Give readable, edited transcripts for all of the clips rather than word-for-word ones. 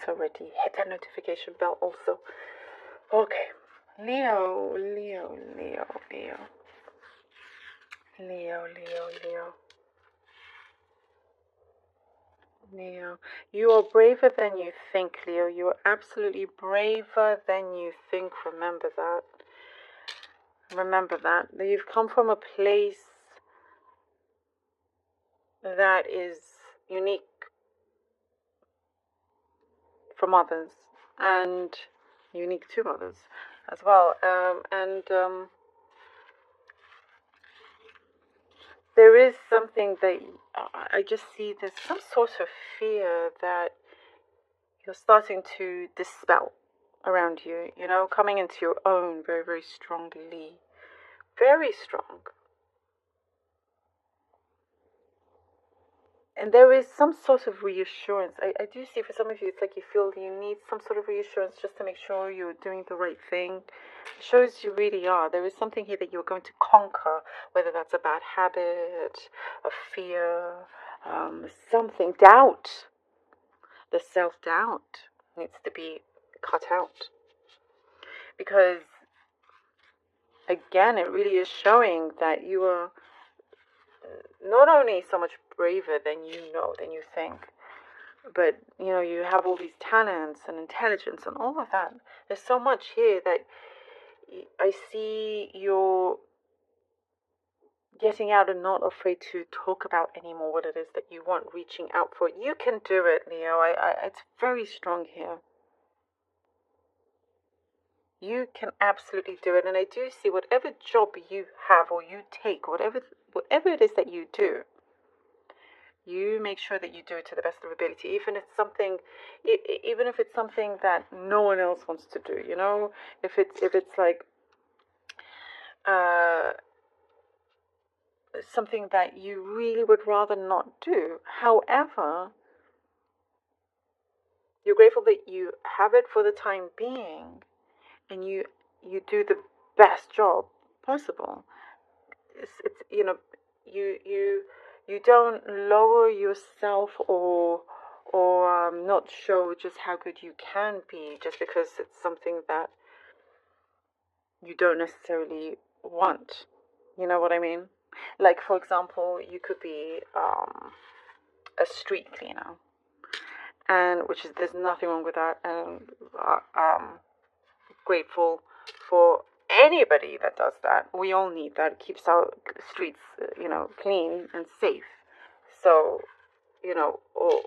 already. Hit that notification bell also. Okay. Leo. Leo, you are braver than you think, Leo. You are absolutely braver than you think. Remember that. Remember that. You've come from a place that is unique from others and unique to others as well. There is something that I just see, there's some sort of fear that you're starting to dispel around you, coming into your own very, very strongly. Very strong. And there is some sort of reassurance. I do see for some of you, it's like you feel you need some sort of reassurance just to make sure you're doing the right thing. It shows you really are. There is something here that you're going to conquer, whether that's a bad habit, a fear, something, doubt. The self-doubt needs to be cut out. Because, again, it really is showing that you are not only so much braver than you think, but you have all these talents and intelligence and all of that. There's so much here that I see you're getting out and not afraid to talk about anymore what it is that you want, reaching out for it. You can do it, Leo. It's very strong here. You can absolutely do it. And I do see whatever job you have or you take, whatever it is that you do, you make sure that you do it to the best of your ability, even if it's something that no one else wants to do. If it's like something that you really would rather not do. However, you're grateful that you have it for the time being, and you do the best job possible. It's you don't lower yourself or not show just how good you can be just because it's something that you don't necessarily want. You know what I mean? Like, for example, you could be a street cleaner, and there's nothing wrong with that, and grateful for anybody that does that. We all need that. It keeps our streets, clean and safe. So, or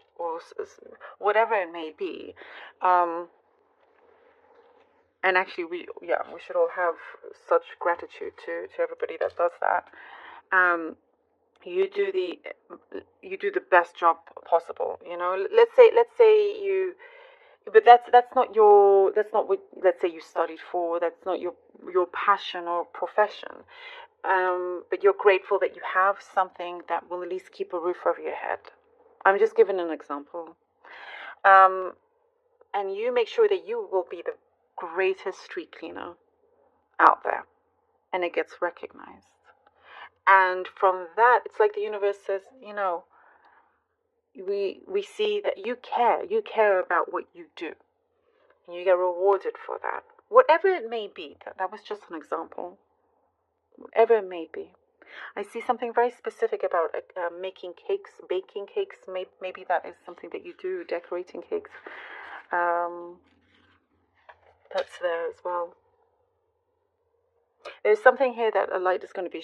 whatever it may be. And actually, we should all have such gratitude to everybody that does that. You do the best job possible. Let's say you. But that's not what, let's say, you studied for. That's not your passion or profession. But you're grateful that you have something that will at least keep a roof over your head. I'm just giving an example. And you make sure that you will be the greatest street cleaner out there, and it gets recognized. And from that, it's like the universe says, we see that you care about what you do, and you get rewarded for that, whatever it may be. That was just an example. Whatever it may be, I see something very specific about making cakes, baking cakes. Maybe that is something that you do, decorating cakes. That's there as well. There's something here that a light is going to be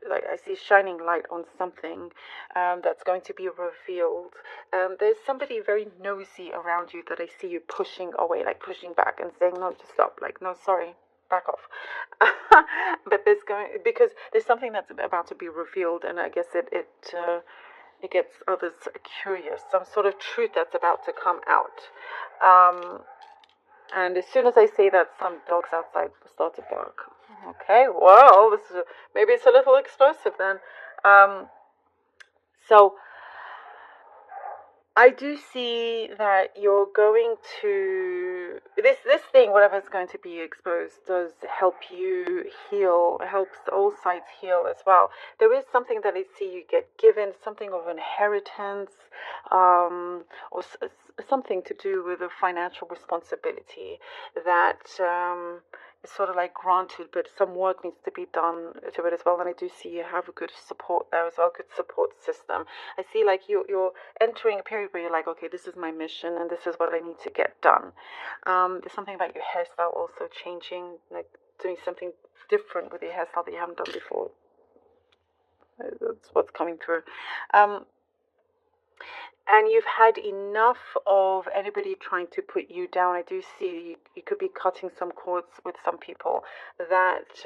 I see shining light on something that's going to be revealed. There's somebody very nosy around you that I see you pushing away, like pushing back and saying, no, just stop, like, no, sorry, back off. But because there's something that's about to be revealed, and I guess it gets others curious, some sort of truth that's about to come out. And as soon as I say that, some dogs outside start to bark. Okay, well, maybe it's a little explosive then. So I do see that you're going to this thing, whatever's going to be exposed, does help you heal, helps all sides heal as well. There is something that I see you get given, something of inheritance, or something to do with a financial responsibility that is sort of like granted, but some work needs to be done to it as well. And I do see you have a good support there as well, good support system. I see like you're entering a period where you're like, okay, this is my mission and this is what I need to get done. There's something about your hairstyle also changing, like doing something different with your hairstyle that you haven't done before. That's what's coming through. And you've had enough of anybody trying to put you down. I do see you could be cutting some cords with some people that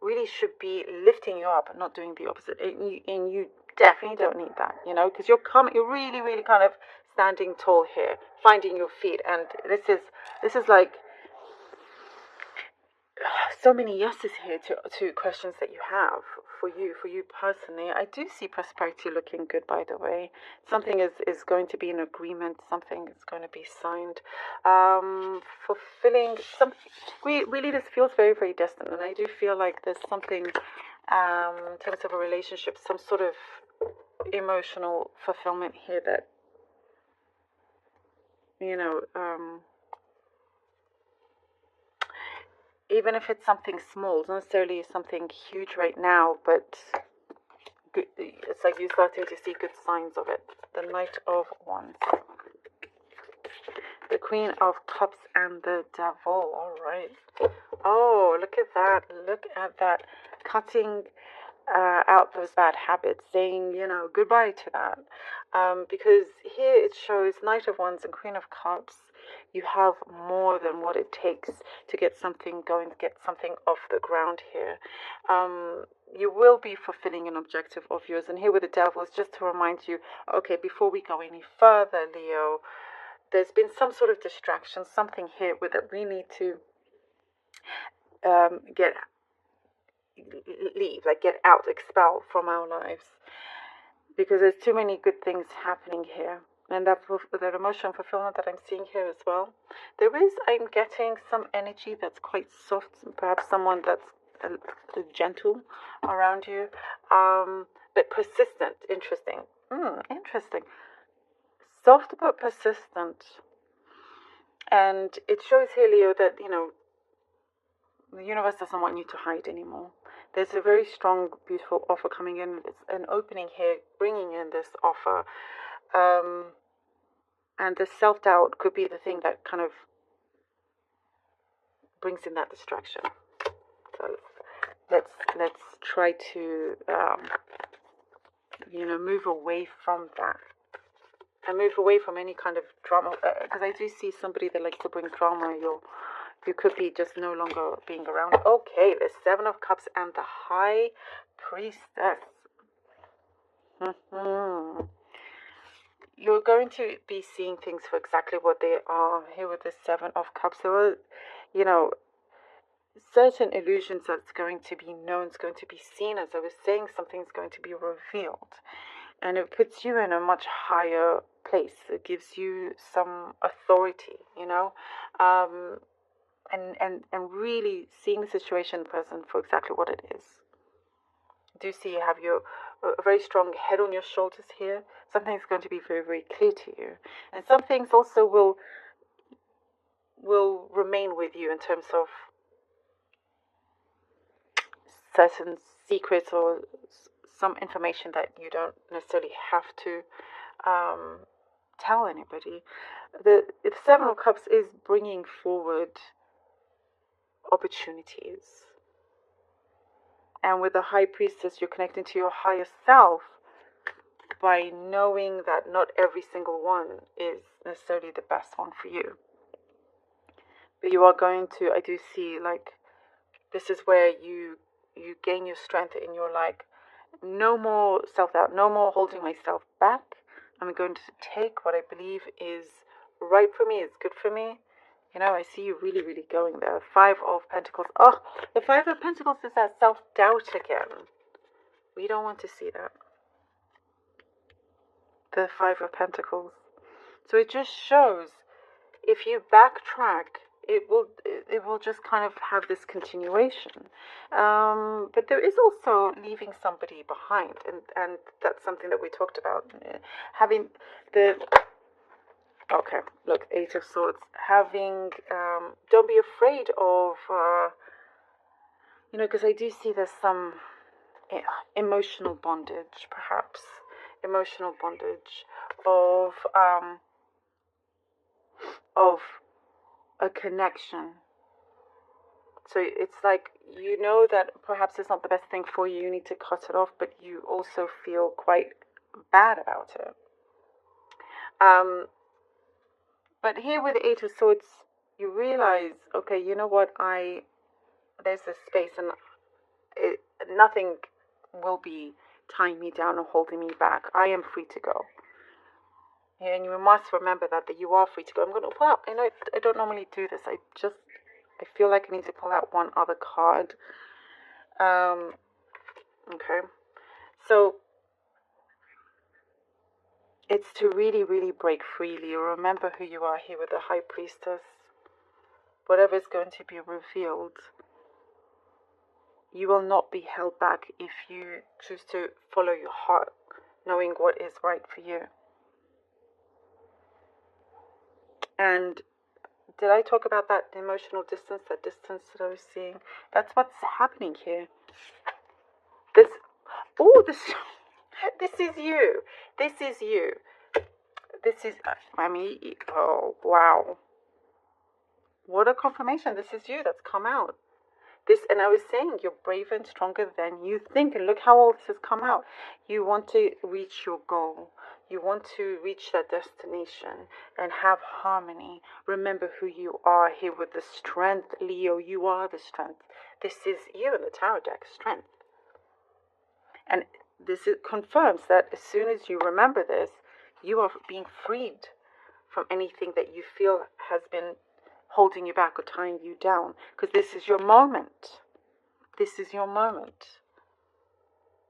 really should be lifting you up and not doing the opposite. And you definitely don't need that, because you're really, really kind of standing tall here, finding your feet. And this is like so many yeses here to questions that you have for you personally. I do see prosperity looking good, by the way. Something is going to be in agreement, something is going to be signed. Fulfilling something. Really, this feels very, very distant, and I do feel like there's something in terms of a relationship, some sort of emotional fulfillment here that, even if it's something small, it's not necessarily something huge right now, but it's like you're starting to see good signs of it. The Knight of Wands, the Queen of Cups, and the Devil. All right. Oh, look at that. Look at that. Cutting out those bad habits, saying, goodbye to that. Because here it shows Knight of Wands and Queen of Cups. You have more than what it takes to get something going, to get something off the ground here. You will be fulfilling an objective of yours. And here with the Devil is just to remind you, okay, before we go any further, Leo, there's been some sort of distraction, something here with that we need to get out, expel from our lives, because there's too many good things happening here. And that emotional fulfillment that I'm seeing here as well. I'm getting some energy that's quite soft, perhaps someone that's gentle around you, but persistent. Interesting. Interesting. Soft but persistent. And it shows here, Leo, that, the universe doesn't want you to hide anymore. There's a very strong, beautiful offer coming in. It's an opening here, bringing in this offer. And the self-doubt could be the thing that kind of brings in that distraction. So let's try to move away from that and move away from any kind of drama. Because I do see somebody that likes to bring drama. You could be just no longer being around. Okay, the Seven of Cups and the High Priestess. You're going to be seeing things for exactly what they are here with the Seven of Cups. There are, certain illusions that's going to be known, it's going to be seen. As I was saying, something's going to be revealed. And it puts you in a much higher place. It gives you some authority, and really seeing the situation present for exactly what it is. Do you see you have a very strong head on your shoulders here? Something's going to be very, very clear to you. And some things also will remain with you in terms of certain secrets or some information that you don't necessarily have to tell anybody. The Seven of Cups is bringing forward opportunities. And with the High Priestess, you're connecting to your higher self by knowing that not every single one is necessarily the best one for you. But you are going to, I do see, like, this is where you gain your strength and you're like, no more self-doubt, no more holding myself back. I'm going to take what I believe is right for me, is good for me. I see you really, really going there. Five of Pentacles. Oh, the Five of Pentacles is that self-doubt again. We don't want to see that. The Five of Pentacles. So it just shows, if you backtrack, it will just kind of have this continuation. But there is also leaving somebody behind, and that's something that we talked about. Having the Okay, look, Eight of Swords. Having, don't be afraid of, because I do see there's some emotional bondage, perhaps. Emotional bondage of a connection. So it's like, that perhaps it's not the best thing for you, you need to cut it off, but you also feel quite bad about it. But here with the Eight of Swords, you realize, okay, you know what, there's this space, and nothing will be tying me down or holding me back. I am free to go. And you must remember that you are free to go. I'm going to pull out, I don't normally do this. I feel like I need to pull out one other card. Okay. So it's to really, really break freely. Remember who you are here with the High Priestess. Whatever is going to be revealed, you will not be held back if you choose to follow your heart, knowing what is right for you. And did I talk about that emotional distance, that distance that I was seeing? That's what's happening here. This is you. This is you. This is, oh, wow. What a confirmation. This is you that's come out. And I was saying, you're braver and stronger than you think. And look how all this has come out. You want to reach your goal. You want to reach that destination and have harmony. Remember who you are here with the strength. Leo, you are the strength. This is you in the tarot deck, strength. And this confirms that as soon as you remember this, you are being freed from anything that you feel has been holding you back or tying you down, because this is your moment. This is your moment.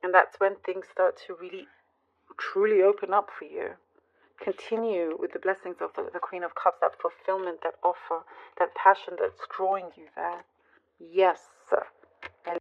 And that's when things start to really, truly open up for you. Continue with the blessings of the Queen of Cups, that fulfillment, that offer, that passion that's drawing you there. Yes, sir. And